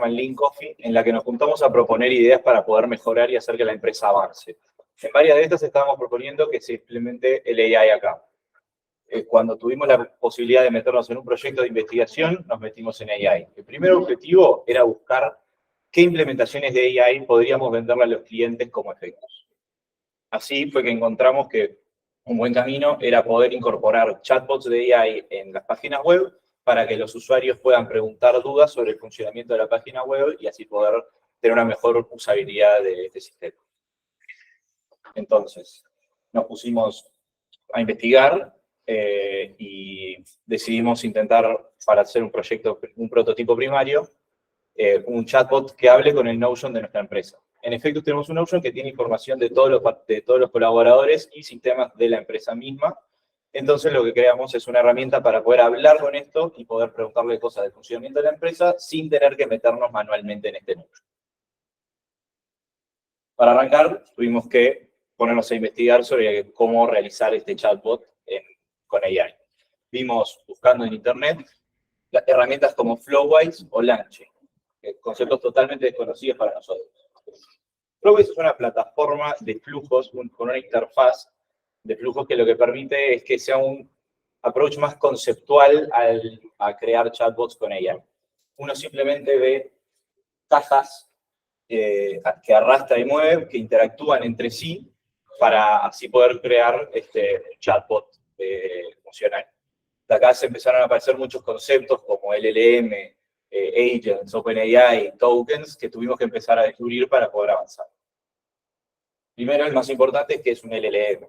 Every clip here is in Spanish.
Lean Coffee, en la que nos juntamos a proponer ideas para poder mejorar y hacer que la empresa avance. En varias de estas estábamos proponiendo que se implemente el AI acá. Cuando tuvimos la posibilidad de meternos en un proyecto de investigación, nos metimos en AI. El primer objetivo era buscar qué implementaciones de AI podríamos venderle a los clientes como efectos. Así fue que encontramos que un buen camino era poder incorporar chatbots de AI en las páginas web para que los usuarios puedan preguntar dudas sobre el funcionamiento de la página web y así poder tener una mejor usabilidad de este sistema. Entonces, nos pusimos a investigar y decidimos intentar, para hacer un proyecto, un prototipo primario, un chatbot que hable con el Notion de nuestra empresa. En efecto, tenemos un Notion que tiene información de todos los colaboradores y sistemas de la empresa misma. Entonces, lo que creamos es una herramienta para poder hablar con esto y poder preguntarle cosas del funcionamiento de la empresa sin tener que meternos manualmente en este Notion. Para arrancar, tuvimos que ponernos a investigar sobre cómo realizar este chatbot con AI. Vimos, buscando en Internet, las herramientas como Flowise o LangChain, conceptos totalmente desconocidos para nosotros. Flowise es una plataforma de flujos con una interfaz de flujos que lo que permite es que sea un approach más conceptual a crear chatbots con AI. Uno simplemente ve cajas que arrastra y mueve, que interactúan entre sí, para así poder crear un chatbot funcional. De acá se empezaron a aparecer muchos conceptos como LLM, agents, OpenAI, tokens, que tuvimos que empezar a descubrir para poder avanzar. Primero, el más importante es que es un LLM.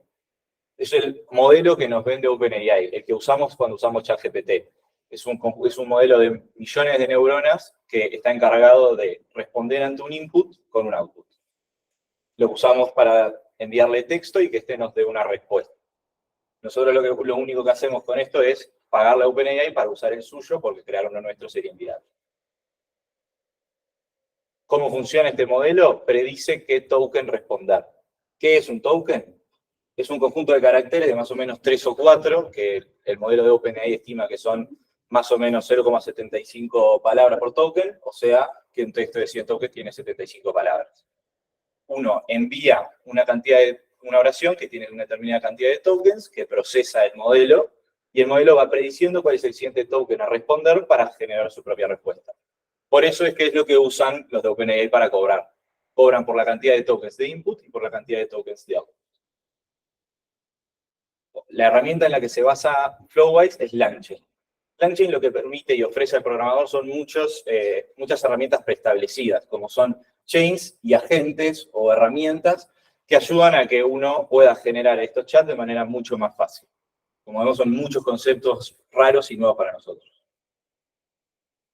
Es el modelo que nos vende OpenAI, el que usamos cuando usamos ChatGPT. Es un modelo de millones de neuronas que está encargado de responder ante un input con un output. Lo usamos para enviarle texto y que este nos dé una respuesta. Nosotros lo único que hacemos con esto es pagarle a OpenAI para usar el suyo, porque crear uno nuestro sería inviable. ¿Cómo funciona este modelo? Predice qué token responder. ¿Qué es un token? Es un conjunto de caracteres de más o menos 3 o 4, que el modelo de OpenAI estima que son más o menos 0,75 palabras por token, o sea, que un texto de 100 tokens tiene 75 palabras. Uno envía una oración que tiene una determinada cantidad de tokens, que procesa el modelo, y el modelo va prediciendo cuál es el siguiente token a responder para generar su propia respuesta. Por eso es que es lo que usan los de OpenAI para cobrar. Cobran por la cantidad de tokens de input y por la cantidad de tokens de output. La herramienta en la que se basa Flowise es LangChain. LangChain lo que permite y ofrece al programador son muchas herramientas preestablecidas, como son chains y agentes o herramientas que ayudan a que uno pueda generar estos chats de manera mucho más fácil. Como vemos, son muchos conceptos raros y nuevos para nosotros.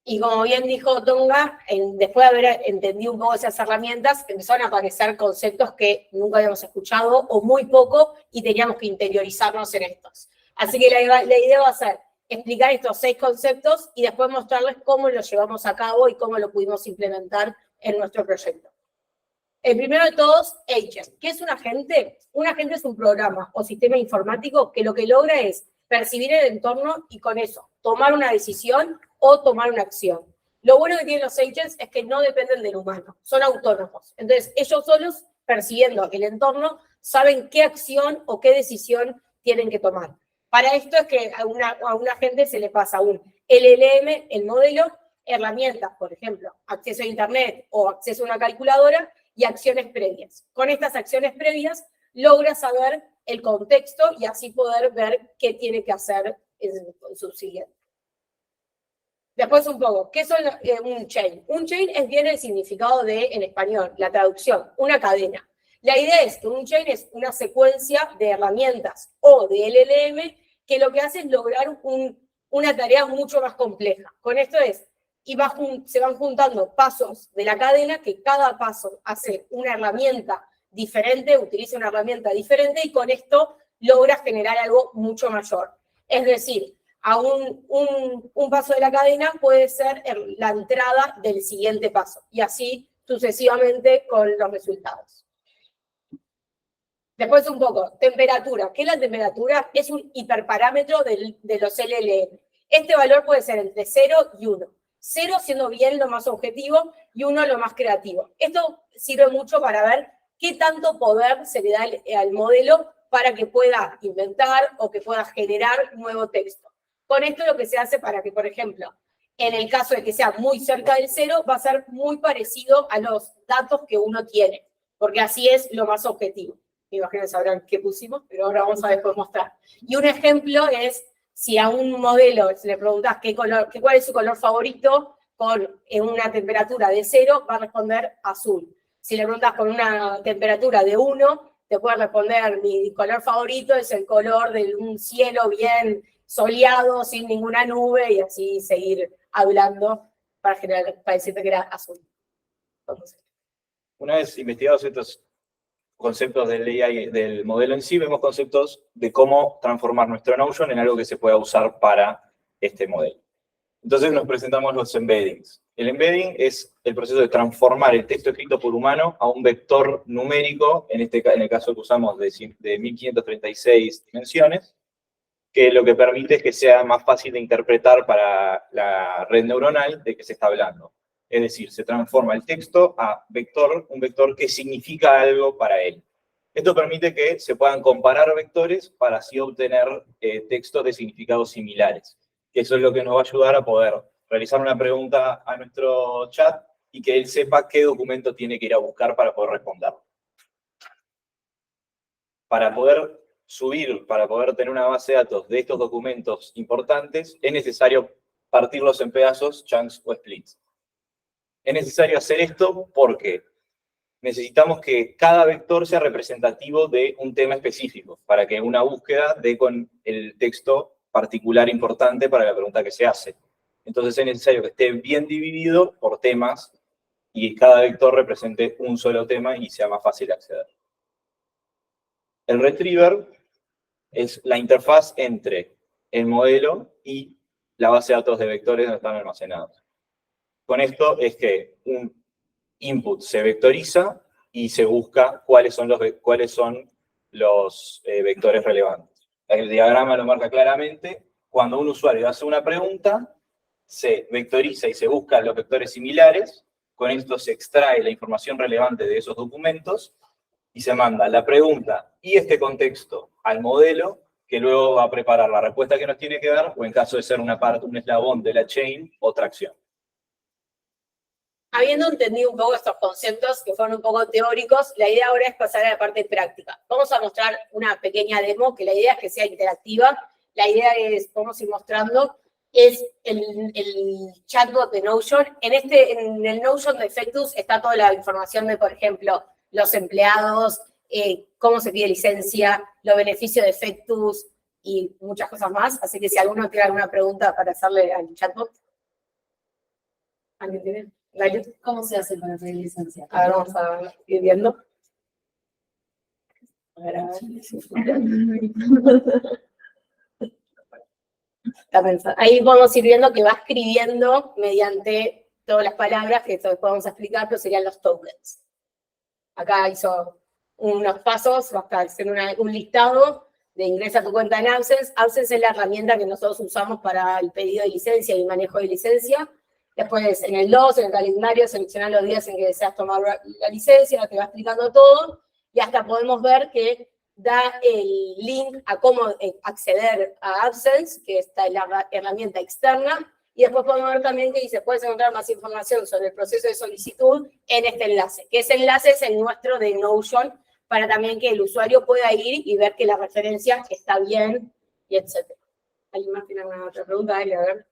Y como bien dijo Tonga, después de haber entendido un poco esas herramientas, empezaron a aparecer conceptos que nunca habíamos escuchado o muy poco y teníamos que interiorizarnos en estos. Así que la idea va a ser explicar estos 6 conceptos y después mostrarles cómo los llevamos a cabo y cómo lo pudimos implementar en nuestro proyecto. El primero de todos, agent. ¿Qué es un agente? Un agente es un programa o sistema informático que lo que logra es percibir el entorno y con eso tomar una decisión o tomar una acción. Lo bueno que tienen los agents es que no dependen del humano, son autónomos. Entonces, ellos solos, percibiendo el entorno, saben qué acción o qué decisión tienen que tomar. Para esto es que a un agente se le pasa un LLM, el modelo, herramientas, por ejemplo, acceso a Internet o acceso a una calculadora y acciones previas. Con estas acciones previas logra saber el contexto y así poder ver qué tiene que hacer en subsiguiente. Después un poco, ¿qué son un chain? Un chain bien el significado en español, la traducción, una cadena. La idea es que un chain es una secuencia de herramientas o de LLM que lo que hace es lograr una tarea mucho más compleja. Con esto se van juntando pasos de la cadena que cada paso hace una herramienta diferente, utiliza una herramienta diferente y con esto logra generar algo mucho mayor. Es decir, a un paso de la cadena puede ser la entrada del siguiente paso y así sucesivamente con los resultados. Después un poco, temperatura. ¿Qué es la temperatura? Es un hiperparámetro de los LLM. Este valor puede ser entre 0 y 1. 0 siendo bien lo más objetivo y 1 lo más creativo. Esto sirve mucho para ver qué tanto poder se le da al modelo para que pueda inventar o que pueda generar nuevo texto. Con esto lo que se hace para que, por ejemplo, en el caso de que sea muy cerca del 0, va a ser muy parecido a los datos que uno tiene, porque así es lo más objetivo. Me imagino que sabrán qué pusimos, pero ahora vamos a después mostrar. Y un ejemplo es, si a un modelo le preguntas cuál es su color favorito, con una temperatura de 0, va a responder azul. Si le preguntas con una temperatura de 1, te puede responder, mi color favorito es el color de un cielo bien soleado, sin ninguna nube, y así seguir hablando para decirte que era azul. Entonces, una vez investigados estos conceptos del AI, del modelo en sí, vemos conceptos de cómo transformar nuestro Notion en algo que se pueda usar para este modelo. Entonces nos presentamos los embeddings. El embedding es el proceso de transformar el texto escrito por humano a un vector numérico, en el caso que usamos de 1536 dimensiones, que lo que permite es que sea más fácil de interpretar para la red neuronal de que se está hablando. Es decir, se transforma el texto a vector, un vector que significa algo para él. Esto permite que se puedan comparar vectores para así obtener textos de significados similares. Eso es lo que nos va a ayudar a poder realizar una pregunta a nuestro chat y que él sepa qué documento tiene que ir a buscar para poder responderlo. Para poder para poder tener una base de datos de estos documentos importantes, es necesario partirlos en pedazos, chunks o splits. Es necesario hacer esto porque necesitamos que cada vector sea representativo de un tema específico, para que una búsqueda dé con el texto particular importante para la pregunta que se hace. Entonces es necesario que esté bien dividido por temas y cada vector represente un solo tema y sea más fácil de acceder. El retriever es la interfaz entre el modelo y la base de datos de vectores donde están almacenados. Con esto es que un input se vectoriza y se busca cuáles son los vectores relevantes. El diagrama lo marca claramente. Cuando un usuario hace una pregunta, se vectoriza y se buscan los vectores similares. Con esto se extrae la información relevante de esos documentos y se manda la pregunta y este contexto al modelo, que luego va a preparar la respuesta que nos tiene que dar, o en caso de ser un eslabón de la chain, otra acción. Habiendo entendido un poco estos conceptos que fueron un poco teóricos, la idea ahora es pasar a la parte práctica. Vamos a mostrar una pequeña demo, que la idea es que sea interactiva. La idea es, vamos a ir mostrando, es el chatbot de Notion. En el Notion de Effectus está toda la información de, por ejemplo, los empleados, cómo se pide licencia, los beneficios de Effectus y muchas cosas más. Así que si alguno tiene alguna pregunta para hacerle al chatbot. ¿Alguien tiene? ¿Cómo se hace para pedir licencia? A ver, vamos a ir viendo. A ver. Está pensando. Ahí vamos a ir viendo que va escribiendo mediante todas las palabras, que después vamos a explicar, pero serían los tokens. Acá hizo unos pasos, va a hacer un listado de ingresa a tu cuenta en AdSense. AdSense es la herramienta que nosotros usamos para el pedido de licencia y manejo de licencia. Después, en el 2, en el calendario, seleccionar los días en que deseas tomar la licencia, te va explicando todo, y hasta podemos ver que da el link a cómo acceder a AdSense, que está en la herramienta externa, y después podemos ver también que dice, puedes encontrar más información sobre el proceso de solicitud en este enlace, que ese enlace es el nuestro de Notion, para también que el usuario pueda ir y ver que la referencia está bien, y etc. ¿Alguien más tiene alguna otra pregunta? Dale, a ver.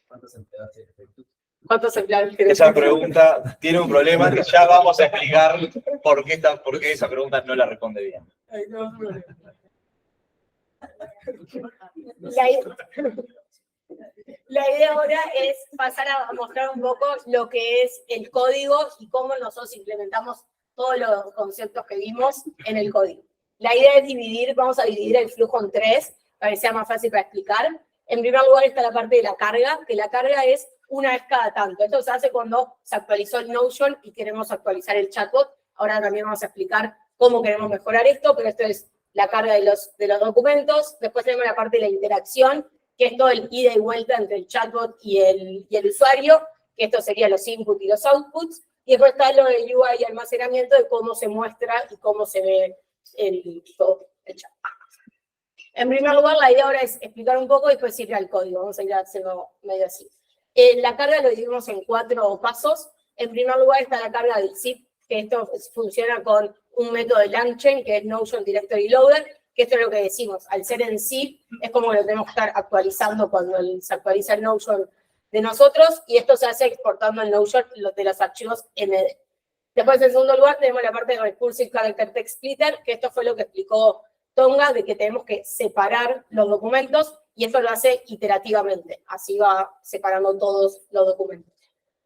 ¿Cuántos empleados tiene Facebook? ¿Cuántos empleados tiene? Esa pregunta tiene un problema que ya vamos a explicar por qué esa pregunta no la responde bien. La idea ahora es pasar a mostrar un poco lo que es el código y cómo nosotros implementamos todos los conceptos que vimos en el código. La idea es vamos a dividir el flujo en 3 para que sea más fácil para explicar. En primer lugar está la parte de la carga, que la carga es una vez cada tanto. Esto se hace cuando se actualizó el Notion y queremos actualizar el chatbot. Ahora también vamos a explicar cómo queremos mejorar esto, pero esto es la carga de los documentos. Después tenemos la parte de la interacción, que es todo el ida y vuelta entre el chatbot y el usuario. que esto sería los inputs y los outputs, y después está lo de UI y almacenamiento de cómo se muestra y cómo se ve todo el chat. En primer lugar, la idea ahora es explicar un poco y después ir al código. Vamos a ir haciendo medio así. La carga lo dividimos en 4 pasos. En primer lugar está la carga del zip, que esto funciona con un método de LangChain, que es Notion Directory Loader, que esto es lo que decimos. Al ser en zip, es como que lo tenemos que estar actualizando cuando se actualiza el Notion de nosotros, y esto se hace exportando el Notion de los archivos MD. Después, en segundo lugar, tenemos la parte de Recursive Character Text Splitter, que esto fue lo que explicó Tonga, de que tenemos que separar los documentos, y esto lo hace iterativamente. Así va separando todos los documentos.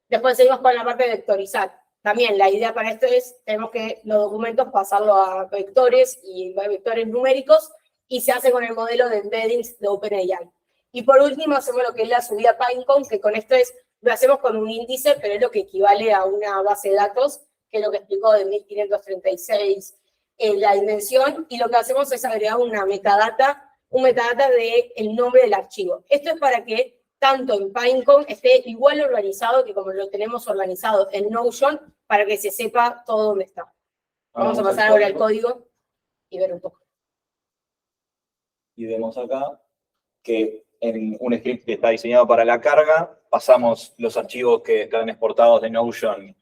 Después seguimos con la parte de vectorizar. También la idea para esto es, tenemos que los documentos pasarlo a vectores y vectores numéricos, y se hace con el modelo de embeddings de OpenAI. Y por último hacemos lo que es la subida a Pinecone, que con esto lo hacemos con un índice, pero es lo que equivale a una base de datos, que es lo que explicó de 1536 la dimensión, y lo que hacemos es agregar un metadata del nombre del archivo. Esto es para que tanto en Pinecone esté igual organizado que como lo tenemos organizado en Notion, para que se sepa todo dónde está. Vamos a pasar ahora al código y ver un poco. Y vemos acá que en un script que está diseñado para la carga, pasamos los archivos que están exportados de Notion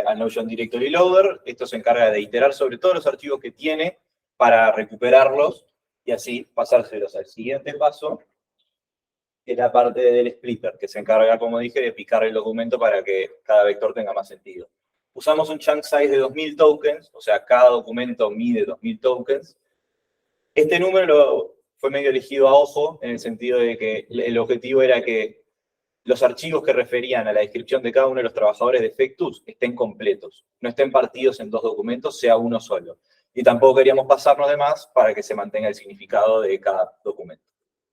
al Notion Directory Loader. Esto se encarga de iterar sobre todos los archivos que tiene para recuperarlos y así pasárselos al siguiente paso, que es la parte del splitter, que se encarga, como dije, de picar el documento para que cada vector tenga más sentido. Usamos un chunk size de 2000 tokens, o sea, cada documento mide 2000 tokens. Este número fue medio elegido a ojo, en el sentido de que el objetivo era que los archivos que referían a la descripción de cada uno de los trabajadores de Effectus estén completos, no estén partidos en 2 documentos, sea uno solo. Y tampoco queríamos pasarnos de más para que se mantenga el significado de cada documento.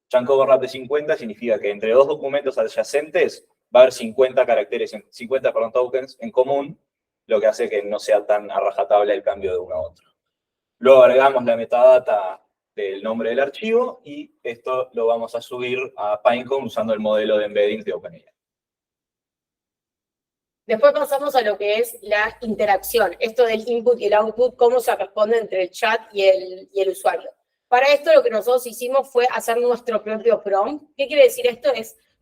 Chunk overlap de 50 significa que entre 2 documentos adyacentes va a haber 50 tokens en común, lo que hace que no sea tan a rajatabla el cambio de uno a otro. Luego agregamos la metadata del nombre del archivo, y esto lo vamos a subir a Pinecone usando el modelo de embedding de OpenAI. Después pasamos a lo que es la interacción. Esto del input y el output, cómo se responde entre el chat y el usuario. Para esto lo que nosotros hicimos fue hacer nuestro propio prompt. ¿Qué quiere decir esto?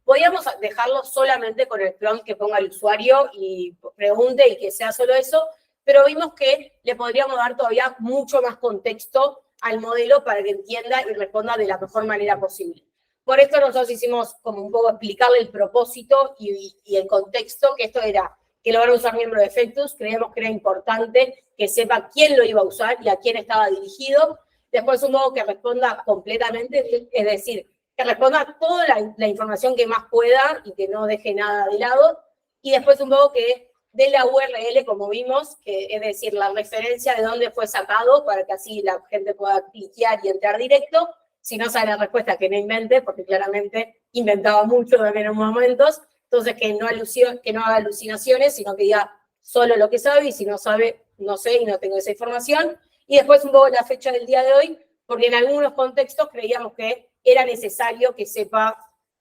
Podíamos dejarlo solamente con el prompt que ponga el usuario y pregunte y que sea solo eso, pero vimos que le podríamos dar todavía mucho más contexto al modelo para que entienda y responda de la mejor manera posible. Por esto nosotros hicimos como un poco explicarle el propósito y el contexto, que esto era que lo van a usar miembros de Effectus. Creíamos que era importante que sepa quién lo iba a usar y a quién estaba dirigido. Después un modo que responda completamente, es decir, que responda toda la información que más pueda y que no deje nada de lado. Y después un modo que de la URL, como vimos, que es decir, la referencia de dónde fue sacado, para que así la gente pueda cliquear y entrar directo. Si no sabe la respuesta, que no invente, porque claramente inventaba mucho también en momentos. Entonces, que no haga alucinaciones, sino que diga solo lo que sabe, y si no sabe, no sé y no tengo esa información. Y después un poco la fecha del día de hoy, porque en algunos contextos creíamos que era necesario que sepa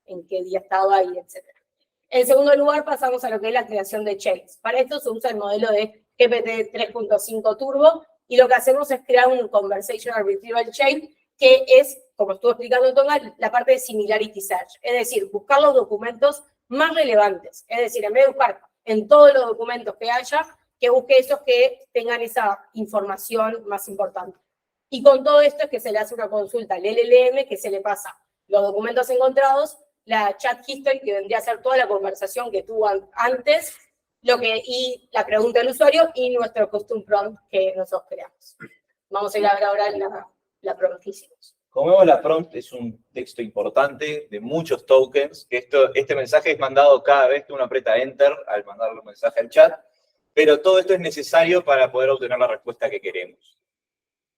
en qué día estaba y etc. En segundo lugar, pasamos a lo que es la creación de chains. Para esto se usa el modelo de GPT 3.5 Turbo, y lo que hacemos es crear un Conversational Retrieval Chain, que es, como estuvo explicando Tonga, la parte de Similarity Search. Es decir, buscar los documentos más relevantes. Es decir, en vez de buscar en todos los documentos que haya, que busque esos que tengan esa información más importante. Y con todo esto es que se le hace una consulta al LLM, que se le pasa los documentos encontrados, la chat history, que vendría a ser toda la conversación que tuvo antes, y la pregunta del usuario, y nuestro custom prompt que nosotros creamos. Vamos a ir a ver ahora la prompt que hicimos. Como vemos, la prompt es un texto importante de muchos tokens. Este mensaje es mandado cada vez que uno aprieta Enter al mandarle un mensaje al chat, pero todo esto es necesario para poder obtener la respuesta que queremos.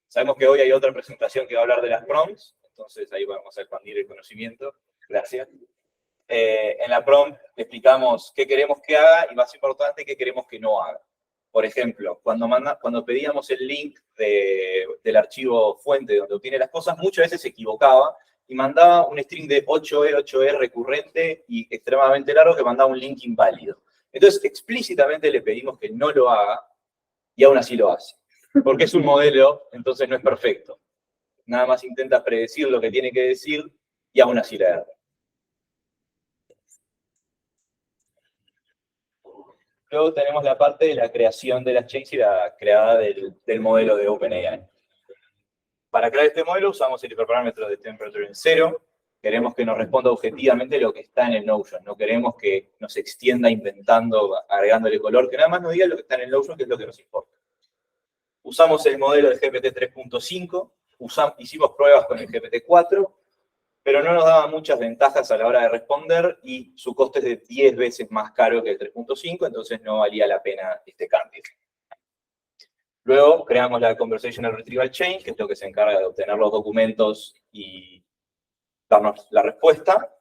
Sabemos que hoy hay otra presentación que va a hablar de las prompts, entonces ahí vamos a expandir el conocimiento. Gracias. En la prompt explicamos qué queremos que haga y, más importante, qué queremos que no haga. Por ejemplo, cuando pedíamos el link del archivo fuente donde obtiene las cosas, muchas veces se equivocaba y mandaba un string de 8E recurrente y extremadamente largo que mandaba un link inválido. Entonces, explícitamente le pedimos que no lo haga y aún así lo hace. Porque es un modelo, entonces no es perfecto. Nada más intenta predecir lo que tiene que decir y aún así la erra. Luego tenemos la parte de la creación de las chains y la creada del modelo de OpenAI. Para crear este modelo usamos el hiperparámetro de temperature en 0. Queremos que nos responda objetivamente lo que está en el Notion. No queremos que nos extienda inventando, agregándole color, que nada más nos diga lo que está en el Notion, que es lo que nos importa. Usamos el modelo de GPT 3.5, hicimos pruebas con el GPT 4, pero no nos daba muchas ventajas a la hora de responder y su coste es de 10 veces más caro que el 3.5, entonces no valía la pena este cambio. Luego creamos la Conversational Retrieval Chain, que es lo que se encarga de obtener los documentos y darnos la respuesta.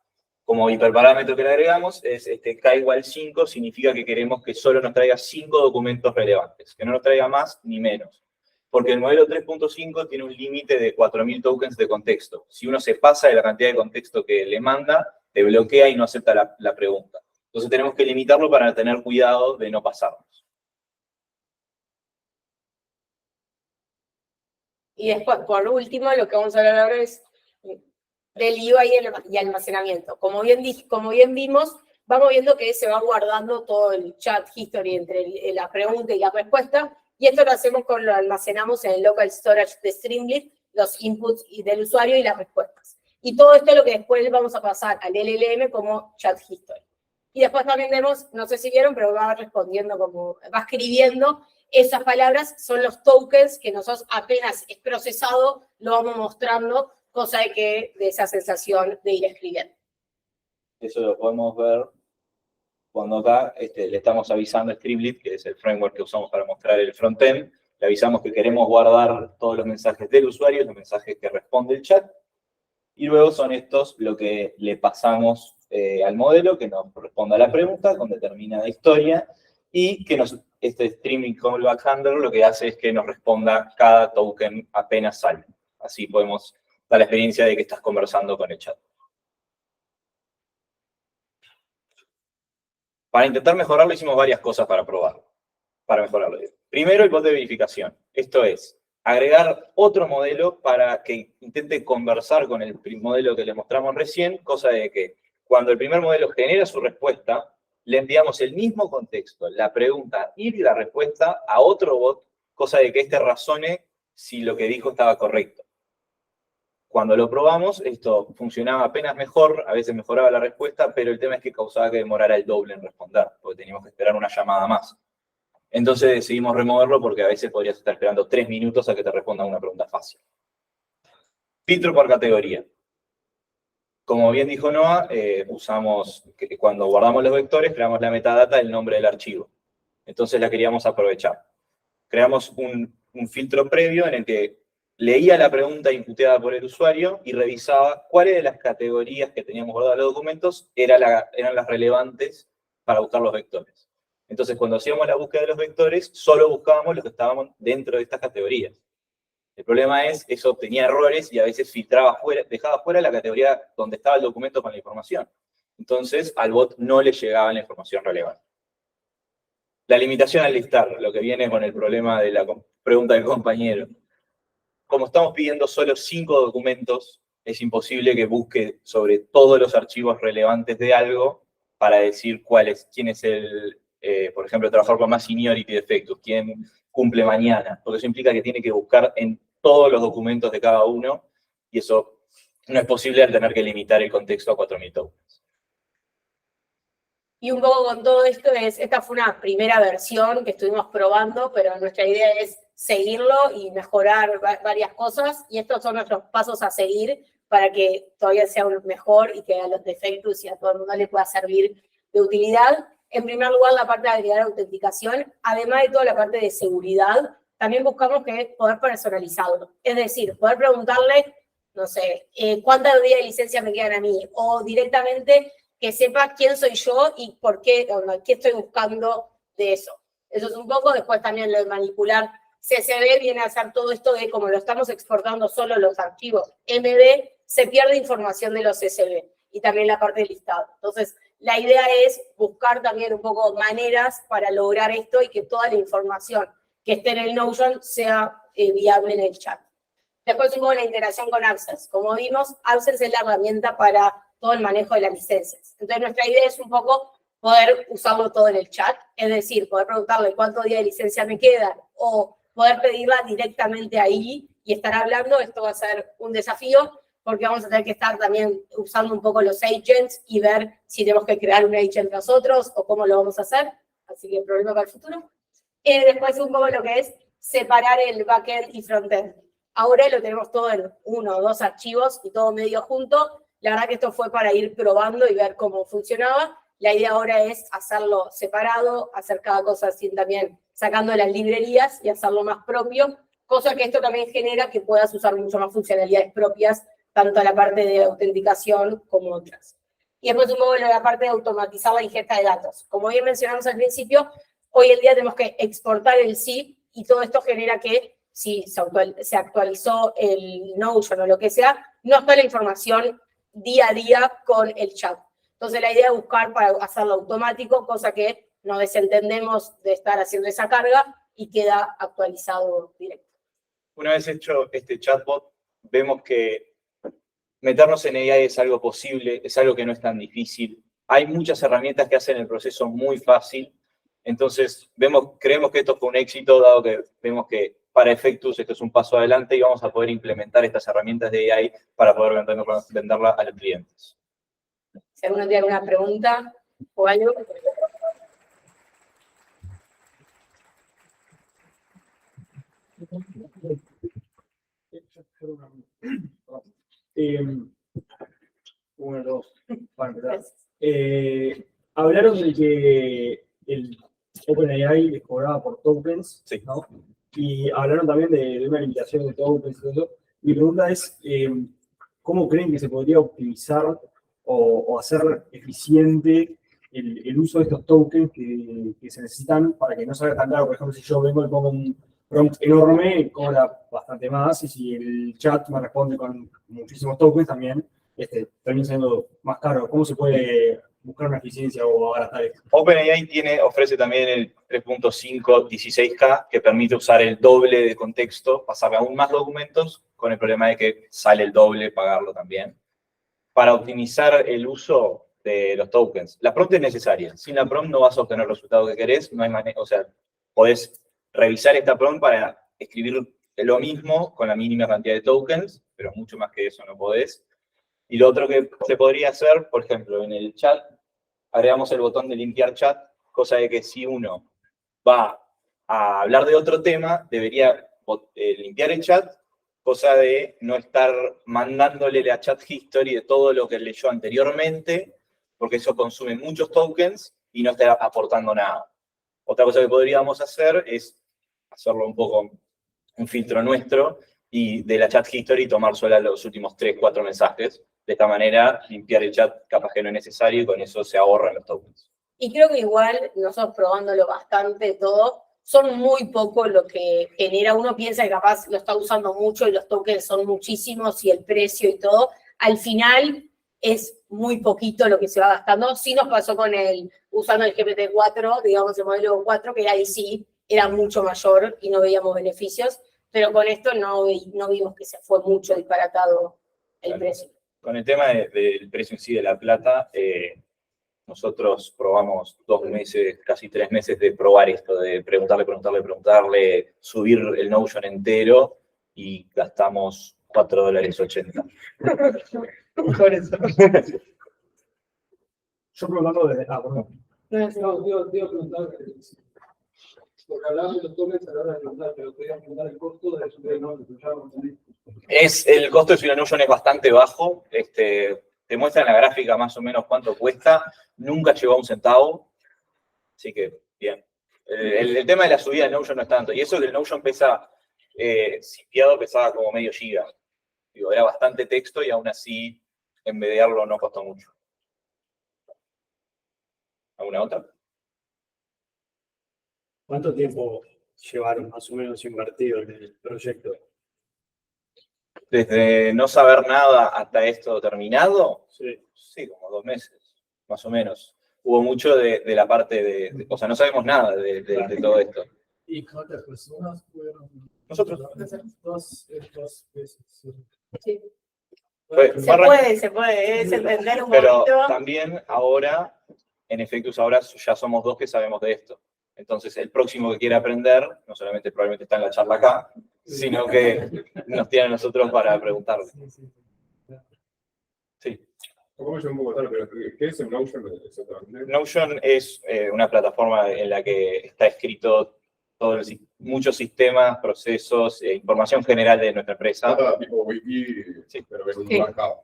Como hiperparámetro que le agregamos es este k igual 5, significa que queremos que solo nos traiga 5 documentos relevantes, que no nos traiga más ni menos. Porque el modelo 3.5 tiene un límite de 4.000 tokens de contexto. Si uno se pasa de la cantidad de contexto que le manda, te bloquea y no acepta la pregunta. Entonces tenemos que limitarlo para tener cuidado de no pasarnos. Y después, por último, lo que vamos a hablar ahora es del UI y almacenamiento. Como bien vimos, vamos viendo que se va guardando todo el chat history entre la pregunta y la respuesta, y esto lo almacenamos en el local storage de Streamlit, los inputs del usuario y las respuestas. Y todo esto es lo que después vamos a pasar al LLM como chat history. Y después también vemos, no sé si vieron, pero va respondiendo va escribiendo esas palabras, son los tokens que nosotros apenas es procesado, lo vamos mostrando, cosa de esa sensación de ir escribiendo. Eso lo podemos ver cuando acá le estamos avisando a Streamlit, que es el framework que usamos para mostrar el frontend, le avisamos que queremos guardar todos los mensajes del usuario, los mensajes que responde el chat, y luego son estos lo que le pasamos al modelo, que nos responda a la pregunta con determinada historia, y que este streaming callback handler lo que hace es que nos responda cada token apenas sale. Así podemos dar la experiencia de que estás conversando con el chat. Para intentar mejorarlo hicimos varias cosas para probarlo. Para mejorarlo. Primero, el bot de verificación. Esto es, agregar otro modelo para que intente conversar con el modelo que le mostramos recién, cosa de que cuando el primer modelo genera su respuesta, le enviamos el mismo contexto, la pregunta y la respuesta a otro bot, cosa de que éste razone si lo que dijo estaba correcto. Cuando lo probamos, esto funcionaba apenas mejor, a veces mejoraba la respuesta, pero el tema es que causaba que demorara el doble en responder, porque teníamos que esperar una llamada más. Entonces decidimos removerlo porque a veces podrías estar esperando 3 minutos a que te respondan una pregunta fácil. Filtro por categoría. Como bien dijo Noah, usamos que cuando guardamos los vectores, creamos la metadata del nombre del archivo. Entonces la queríamos aprovechar. Creamos un filtro previo en el que leía la pregunta imputada por el usuario y revisaba cuáles de las categorías que teníamos guardadas en los documentos eran las relevantes para buscar los vectores. Entonces, cuando hacíamos la búsqueda de los vectores, solo buscábamos los que estaban dentro de estas categorías. El problema es, eso tenía errores y a veces filtraba fuera, dejaba fuera la categoría donde estaba el documento con la información. Entonces, al bot no le llegaba la información relevante. La limitación al listar, lo que viene con el problema de la pregunta del compañero. Como estamos pidiendo solo 5 documentos, es imposible que busque sobre todos los archivos relevantes de algo para decir quién es el, por ejemplo, trabajador con más seniority de efectos, quién cumple mañana, porque eso implica que tiene que buscar en todos los documentos de cada uno, y eso no es posible al tener que limitar el contexto a 4.000 tokens. Y un poco con todo esto esta fue una primera versión que estuvimos probando, pero nuestra idea es seguirlo y mejorar varias cosas, y estos son nuestros pasos a seguir para que todavía sea mejor y que a los defectos y a todo el mundo le pueda servir de utilidad. En primer lugar, la parte de agregar autenticación, además de toda la parte de seguridad, también buscamos poder personalizarlo. Es decir, poder preguntarle, no sé, ¿cuántos días de licencia me quedan a mí? O directamente que sepa quién soy yo y por qué estoy buscando de eso. Eso es un poco. Después también lo de manipular CSV viene a hacer todo esto de como lo estamos exportando solo los archivos MD, se pierde información de los CSV y también la parte del listado. Entonces, la idea es buscar también un poco maneras para lograr esto y que toda la información que esté en el Notion sea viable en el chat. Después hubo la integración con Access. Como vimos, Access es la herramienta para todo el manejo de las licencias. Entonces, nuestra idea es un poco poder usarlo todo en el chat, es decir, poder preguntarle cuántos días de licencia me quedan o poder pedirla directamente ahí y estar hablando. Esto va a ser un desafío porque vamos a tener que estar también usando un poco los agents y ver si tenemos que crear un agent nosotros o cómo lo vamos a hacer. Así que problema para el futuro. Después un poco lo que es separar el backend y frontend. Ahora lo tenemos todo en 1 o 2 archivos y todo medio junto. La verdad que esto fue para ir probando y ver cómo funcionaba. La idea ahora es hacerlo separado, hacer cada cosa así también, sacando las librerías y hacerlo más propio, cosa que esto también genera que puedas usar mucho más funcionalidades propias, tanto la parte de autenticación como otras. Y después un poco la parte de automatizar la ingesta de datos. Como bien mencionamos al principio, hoy en día tenemos que exportar el zip y todo esto genera que si se actualizó el Notion o lo que sea, no está la información día a día con el chat. Entonces la idea es buscar para hacerlo automático, cosa que nos desentendemos de estar haciendo esa carga y queda actualizado directo. Una vez hecho este chatbot, vemos que meternos en AI es algo posible, es algo que no es tan difícil. Hay muchas herramientas que hacen el proceso muy fácil. Entonces, creemos que esto fue un éxito, dado que vemos que para Effectus esto es un paso adelante y vamos a poder implementar estas herramientas de AI para poder venderla a los clientes. Si alguno tiene alguna pregunta o algo. Uno, dos, para empezar. Hablaron de que el OpenAI les cobraba por tokens, Sí. ¿no? Y hablaron también de una limitación de tokens y todo eso. Mi pregunta es, ¿cómo creen que se podría optimizar o hacer eficiente el uso de estos tokens que se necesitan para que no salga tan caro? Por ejemplo, si yo vengo y pongo un prompt enorme, cobra bastante más, y si el chat me responde con muchísimos tokens, también termina siendo más caro. ¿Cómo se puede buscar una eficiencia o abaratar esto? OpenAI ofrece también el 3.5 16K, que permite usar el doble de contexto, pasarle aún más documentos, con el problema de que sale el doble pagarlo también. Para optimizar el uso de los tokens, la prompt es necesaria. Sin la prompt no vas a obtener el resultado que querés, no hay manera, o sea, podés revisar esta prompt para escribir lo mismo con la mínima cantidad de tokens, pero mucho más que eso no podés. Y lo otro que se podría hacer, por ejemplo, en el chat, agregamos el botón de limpiar chat, cosa de que si uno va a hablar de otro tema, debería limpiar el chat, cosa de no estar mandándole la chat history de todo lo que leyó anteriormente, porque eso consume muchos tokens y no está aportando nada. Otra cosa que podríamos hacer es hacerlo un poco un filtro nuestro y de la chat history tomar solo los últimos 3, 4 mensajes. De esta manera, limpiar el chat capaz que no es necesario y con eso se ahorran los tokens. Y creo que igual, nosotros probándolo bastante todo, son muy poco lo que genera. Uno piensa que capaz lo está usando mucho y los tokens son muchísimos y el precio y todo. Al final es muy poquito lo que se va gastando. Sí nos pasó con usando el GPT-4, digamos el modelo 4, que ahí sí era mucho mayor y no veíamos beneficios, pero con esto no vimos que se fue mucho disparatado el precio. Con el tema del precio en sí de la plata, nosotros probamos 2 meses, casi 3 meses de probar esto, de preguntarle, subir el Notion entero y gastamos $4.80. Por eso. Yo preguntando desde acá, perdón. No, digo preguntar, porque hablamos de los tokens a la hora de preguntar, pero podrías preguntar el costo de subir el Notion. El costo de subir el Notion es bastante bajo. Te muestra en la gráfica más o menos cuánto cuesta. Nunca llegó a $1 centavo. Así que, bien. El tema de la subida del Notion no es tanto. Y eso que el Notion pesaba como medio giga. Digo, era bastante texto y aún así embediarlo no costó mucho. ¿Alguna otra? ¿Cuánto tiempo llevaron más o menos invertido en el proyecto? Desde no saber nada hasta esto terminado, Sí. sí, como 2 meses, más o menos. Hubo mucho de la parte o sea, no sabemos nada de todo esto. ¿Y cuántas personas fueron? Nosotros. Dos veces. Sí. Fue Se puede, es entender un Pero momento. también ahora, en Effectus ahora ya somos 2 que sabemos de esto. Entonces, el próximo que quiera aprender, no solamente probablemente está en la charla acá, sino que nos tiene a nosotros para preguntarle. Sí. ¿Cómo es un poco tarde, pero qué es el Notion exactamente? Notion es una plataforma en la que está escrito muchos sistemas, procesos, información general de nuestra empresa. Ah, tipo wiki, Sí. pero en un Sí. marcado.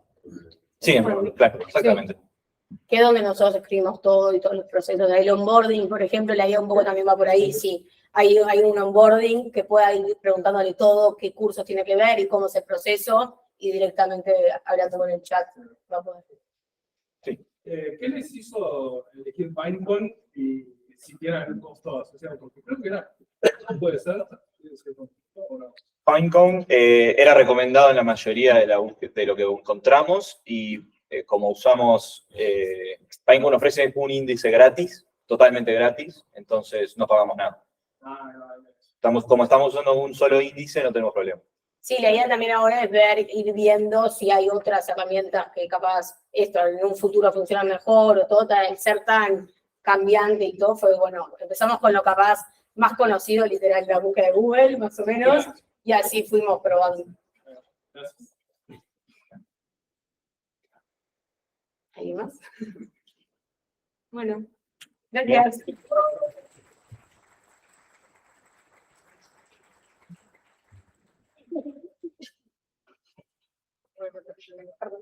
Sí, claro, exactamente. Que es donde nosotros escribimos todo y todos los procesos. El onboarding, por ejemplo, la idea un poco también va por ahí. Sí, hay un onboarding que pueda ir preguntándole todo, qué cursos tiene que ver y cómo es el proceso, y directamente hablando con el chat va a poder. ¿Qué les hizo elegir Pinecone y si tienen un costo asociado? Porque creo que era, puede ser. ¿O no? Pinecone era recomendado en la mayoría de lo que encontramos y como usamos, Pinecone ofrece un índice gratis, totalmente gratis, entonces no pagamos nada. Como estamos usando un solo índice, no tenemos problema. Sí, la idea también ahora es ir viendo si hay otras herramientas que capaz esto en un futuro funcionan mejor o todo, el ser tan cambiante y todo fue, bueno, empezamos con lo capaz más conocido, literal, la búsqueda de Google, más o menos, y así fuimos probando. ¿Alguien más? Bueno, gracias. Perdón.